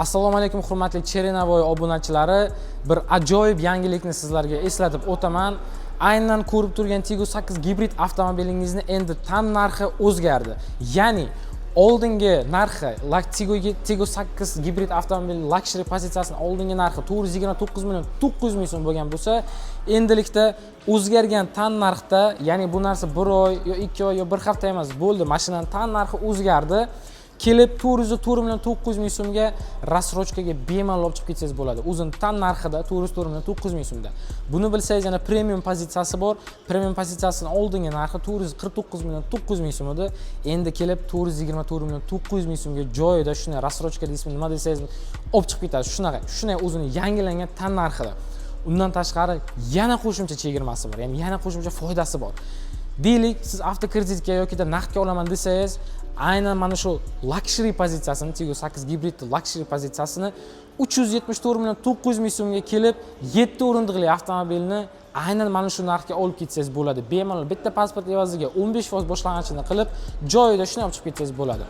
Assalomu alaykum hurmatli Cherenavoy obunachilari, bir ajoyib yangilikni sizlarga eslatib o'taman. Aynan ko'rib turgan Tiggo 8 gibrid avtomobilingizni endi tan narxi o'zgardi. Ya'ni oldingi narxi Tiggo 8 gibrid avtomobil luxury pozitsiyasining oldingi narxi 429 million 900 ming so'm bo'lgan bo'lsa, endilikda o'zgargan tan narxda, ya'ni bu narsa 1 oy yo 2 oy yo 1 hafta emas, bo'ldi, mashinaning tan narxi o'zgardi. Kelib 404 million 900 ming so'mga rassrochkaga bemalol olib chiqib ketsangiz bo'ladi. O'zini tan narxida 404 million 900 ming so'mda. Buni bilsangiz, yana premium pozitsiyasi bor. Premium pozitsiyasining oldingi narxi 449 million 900 ming so'm edi. Endi kelib 424 million 900 ming so'mga joyida shunday rassrochka deysizmi, nima desangiz olib chiqib ketadi. Shunday o'zini yangilangan tan narxida. Undan tashqari yana qo'shimcha chegirmasi bor, ya'ni yana qo'shimcha foydasi bor. Deylik, siz avtokreditga yoki naqdga olaman desangiz, aynan mana shu luxury pozitsiyasini, Tiggo 8 gibrid luxury pozitsiyasini 374 million 900 ming so'mga kelib 7 o'rindiqli avtomobilni aynan mana shu narxga olib ketsangiz bo'ladi. Bemalol bitta pasport evaziga 15% boshlang'achini qilib, joyida shuni olib chiqib ketsangiz bo'ladi.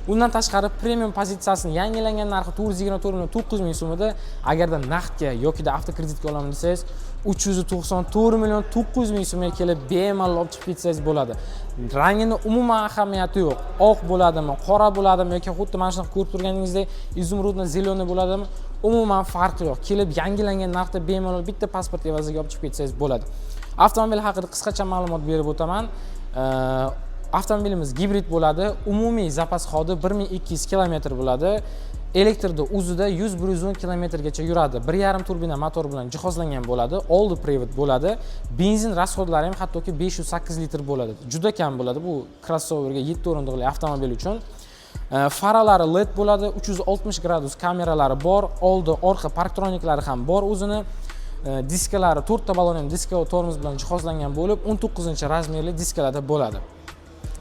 Undan tashqari premium pozitsiyasining yangilangan narxi 424 million 900 ming so'm edi. Agarda naqdga yoki avtokreditga olaman desangiz, 394 million 900 ming so'mga kelib bemalol olib chiqib ketsangiz bo'ladi. Rangini umuman ahamiyati yo'q. Oq bo'ladimi, qora bo'ladimi yoki xuddi mana shunaqa ko'rib turganingizdek izumrudni zeleniy bo'ladimi, umuman farqi yo'q. Kelib yangilangan narxda bemalol bitta pasport evaziga olib chiqib ketsangiz bo'ladi. Avtomobil haqida qisqacha ma'lumot berib o'taman. Avtomobilimiz gibrid bo'ladi. Umumiy zapas xodi 1200 km bo'ladi. Elektrda o'zida 100-110 km gacha yuradi. 1.5 turbina motor bilan jihozlangan bo'ladi. Oldi private bo'ladi. Benzin rasxodlari ham hattoki 508 litr bo'ladi. Juda kam bo'ladi bu crossoverga 7 o'rindiqli avtomobil uchun. Faralari LED bo'ladi. 360 gradus kameralari bor. Oldi, orqa parktroniklari ham bor o'zini. Diskalari 4 ta balon ham diska va tormoz bilan jihozlangan bo'lib, 19-razmerli diskalarda bo'ladi.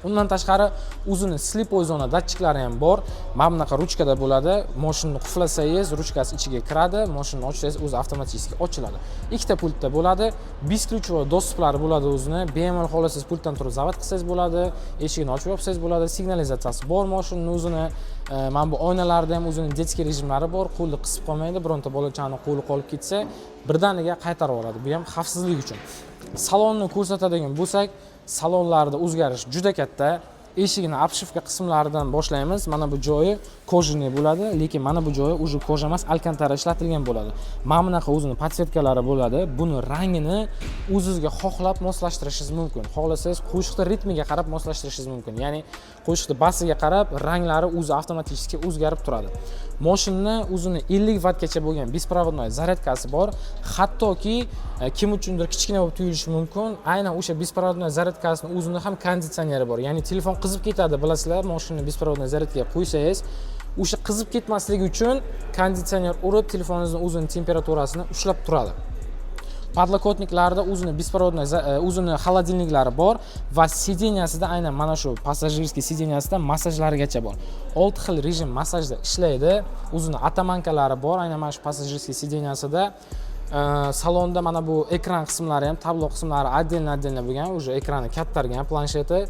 Undan tashqari o'zini slipoy zona datchiklari ham bor. Mana bunaqa ruchkada bo'ladi. Mashinani quflasangiz, ruchkasi ichiga kiradi. Mashinani ochsangiz o'zi avtomatik ochiladi. Ikkita pultda bo'ladi. Besklyuchovoy dostuplari bo'ladi o'zini. Bemalol xohlasangiz pultdan turib zavod qilsangiz bo'ladi. Eshigini ochib yopsangiz bo'ladi. Signalizatsiyasi bor mashinaning o'zini. Mana bu oynalarda ham o'zining detskiy rejimlari bor. Qo'lni qisib qolmaydi. Bironta bolachani qo'li qolib ketsa, birdaniga qaytarib yuboradi. Bu ham xavfsizlik uchun. Salonni ko'rsatadigan bo'lsak, salonlarda o'zgarish juda katta. Eshigini obshivka qismlaridan boshlaymiz. Mana bu joyi kojniy bo'ladi, lekin mana bu joyi уже koja emas, alkantara ishlatilgan bo'ladi. Mana bunaqa o'zini podsvetkalari bo'ladi. Buni rangini o'zingizga xohlab moslashtirishingiz mumkin. Xohlasangiz qo'shiqning ritmiga qarab moslashtirishingiz mumkin. Ya'ni qo'shiqning basiga qarab ranglari o'zi avtomatik o'zgarib turadi. Mashinani o'zini 50 vattgacha bo'lgan беспроводной zaryadkasi bor. Hattoki kim uchundir kichkina bo'lib tuyulishi mumkin. Aynan o'sha беспроводной zaryadkasining o'zida ham konditsioneri bor. Ya'ni telefon qizib ketadi, bilasizlar, mashinani беспроводной zaryadkaga qo'ysangiz, o'sha qizib ketmasligi uchun konditsioner urib telefoningizni o'zining temperaturasini ushlab turadi. Podlokotniklarda o'zini беспроводной o'zini холодильниклari bor va sidenyasida aynan mana shu passajirskiy sidenyasida massajlarigacha bor. 6 xil rejim massajda ishlaydi. O'zini atamankalari bor aynan mana shu passajirskiy sidenyasida. Salonda mana bu ekran qismlari ham, tablo qismlari отдельно bo'lgan, o'sha ekrani kattargan, plansheti.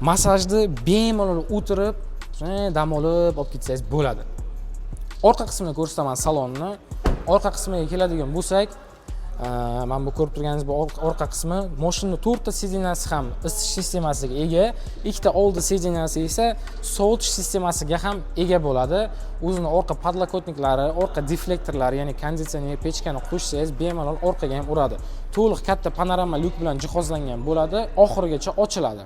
Massajni bemalol o'tirib, dam olib ketsangiz bo'ladi. Orqa qismini ko'rsataman salonni. Orqa qismiga keladigan bo'lsak, mana bu ko'rib turganingiz bu orqa qismi. Mashinaning 4 ta sidenyasi ham isitish sistemasiga ega, ikkita oldi sidenyasi esa sovutish sistemasiga ham ega bo'ladi. O'zining orqa podlokotniklari, orqa deflektorlari, ya'ni konditsioner pechkani qo'shsangiz bemalol orqaga ham uradi. To'liq katta panorama lyuk bilan jihozlangan bo'ladi, oxirigacha ochiladi.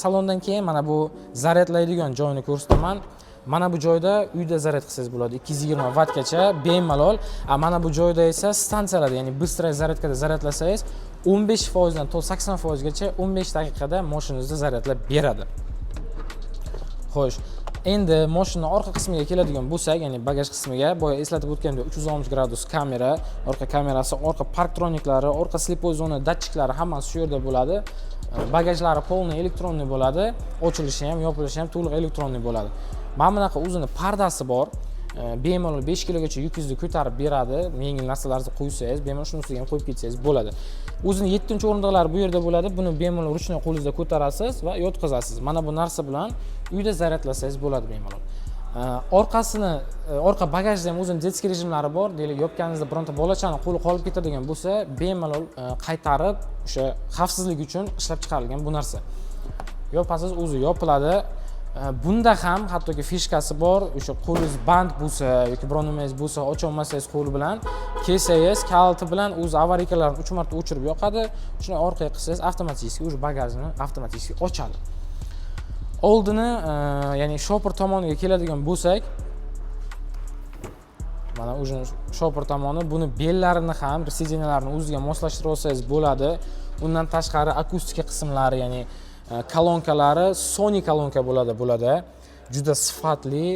Salondan keyin mana bu zaryadlaydigan joyini ko'rsataman. Mana bu joyda uyda zaryad qilsangiz bo'ladi, 220 vattgacha bemalol. Mana bu joyda esa stansiyalarda, ya'ni быстрая zaryadkada zaryadlasangiz 15% dan 80% gacha 15 daqiqada mashinangizni zaryadlab beradi. Xo'sh, endi mashinaning orqa qismiga keladigan bo'lsak, ya'ni bagaj qismiga, boya eslatib o'tgandek 360 gradus kamera, orqa kamerasi, orqa parktroniklari, orqa slipoy zona datchiklari hammasi shu yerda bo'ladi. Bagajlari polniy elektronniy bo'ladi. Ochilishi ham, yopilishi ham to'liq elektronniy bo'ladi. Mana bunaqa o'zini pardasi bor. bemalol 5 kilogacha yukingizni ko'tarib beradi. Yengil narsalarni qo'ysangiz, bemalol shuni ustiga ham qo'yib ketsangiz bo'ladi. O'zini 7-o'rindiqlari bu yerda bo'ladi. Buni bemalol ruchnoy qo'lingizda ko'tarasiz va yotqizasiz. Mana bu narsa bilan uyda zaryadlasangiz bo'ladi bemalol. Orqa bagajda ham o'zining detskiy rejimlari bor. Deylik, yopganingizda bironta bolachani qo'li qolib ketadigan bo'lsa, bemalol qaytarib, o'sha xavfsizlik uchun ishlab chiqarilgan bu narsa. Yopasiz, o'zi yopiladi. Bunda ham hattoki fishkasi bor. O'sha qo'lingiz band bo'lsa yoki biron nimangiz bo'lsa, ocha olmasangiz qo'l bilan, kelsangiz kaliti bilan o'zi avariykalarni 3 marta o'chirib yoqadi. Shuni orqaga qilsangiz, avtomatik o'sha bagajni avtomatik ochadi. Oldini, ya'ni shopper tomoniga keladigan bo'lsak, mana o'sha shopper tomoni, buni bellarini ham, sidinalarni o'ziga moslashtirib olsangiz bo'ladi. Undan tashqari akustika qismlari, ya'ni kolonkalari Sony kolonka bo'ladi. Juda sifatli,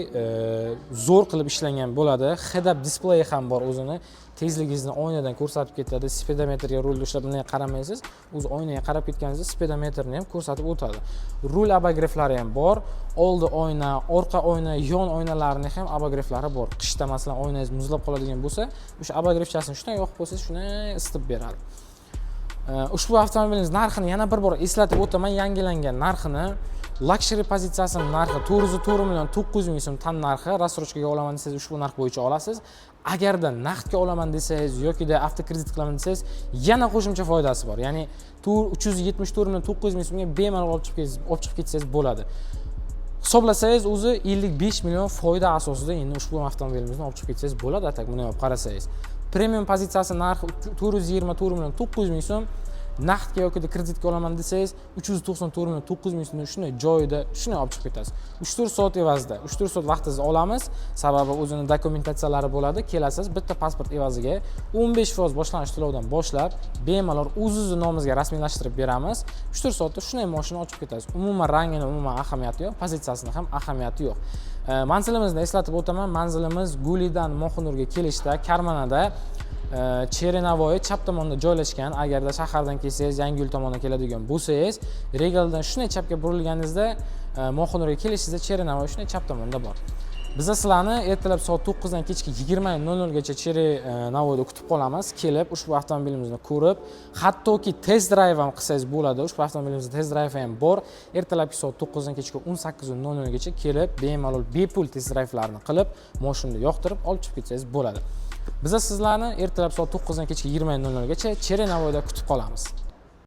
zo'r qilib ishlangan bo'ladi. Head-up display ham bor o'zini. Tezligingizni oynadan ko'rsatib ketadi. Speedometrga rulni ushlab bunday qaramaysiz. O'zi oynaga qarab ketganingizda speedometrni ham ko'rsatib o'tadi. Rul abograflari ham bor. Oldi oyna, orqa oyna, yon oynalarning ham abograflari bor. Qishda masalan oynangiz muzlab qoladigan bo'lsa, o'sha abografchasini shunday yoqib qo'ysangiz, shunday isitib beradi. Ushbu avtomobilingiz narxini yana bir bor eslatib o'taman, yangilangan narxini. Luxury pozitsiyasining narxi 404 million 900 ming so'm tan narxi. Rassrochkaga olaman desangiz ushbu narx bo'yicha olasiz. Agarda naqdga olaman desangiz yoki avtokredit qilaman desangiz, yana qo'shimcha foydasi bor. Ya'ni 374 million 900 ming so'mga bemalol olib chiqib ketsangiz bo'ladi. Hisoblasangiz o'zi 55 million foyda asosida endi ushbu avtomobilimizni olib chiqib ketsangiz bo'ladi. Atak buni olib qarasangiz. Premium pozitsiyasi narxi 424 million 900 ming so'm. Naqdga yoki kreditga olaman desangiz 394 million 900 ming so'mni shunday joyida shunday olib chiqib ketasiz. 3-4 soat evazida, 3-4 soat vaqtingizni olamiz. Sababi o'zining dokumentatsiyalari bo'ladi. Kelasiz, bitta pasport evaziga 15% boshlanish to'lovdan boshlab bemalol o'zingizning nomingizga rasmiylashtirib beramiz. 3-4 soatda shunday mashina ochib ketasiz. Umuman rangini umuman ahamiyati yo'q, pozitsiyasini ham ahamiyati yo'q. Manzilimizni eslatib o'taman. Manzilimiz Gulidan Moxonurga kelishda, Karmanada, Cherenavoy chap tomonda joylashgan. Agarda shahardan kelsangiz, Yangiyo'l tomondan keladigan bo'lsangiz, Regaldan shunday chapga burilganingizda Moxonurga kelishingizda Cherenavoy shunday chap tomonda bor. Biz sizlarni ertalab soat 9 dan kechki 20:00 gacha Cherenavoyda kutib qolamiz. Kelib, ushbu avtomobilimizni ko'rib, hattoki test drive ham qilsangiz bo'ladi. Ushbu avtomobilimizda test drive ham bor. Ertalabki soat 9 dan kechki 18:00 gacha kelib, bemalol bepul test drive'larni qilib, mashinani yoqtirib olib chiqib ketsangiz bo'ladi. Biz sizlarni ertalab soat 9 dan kechki 20:00 gacha Cherenavoyda kutib qolamiz.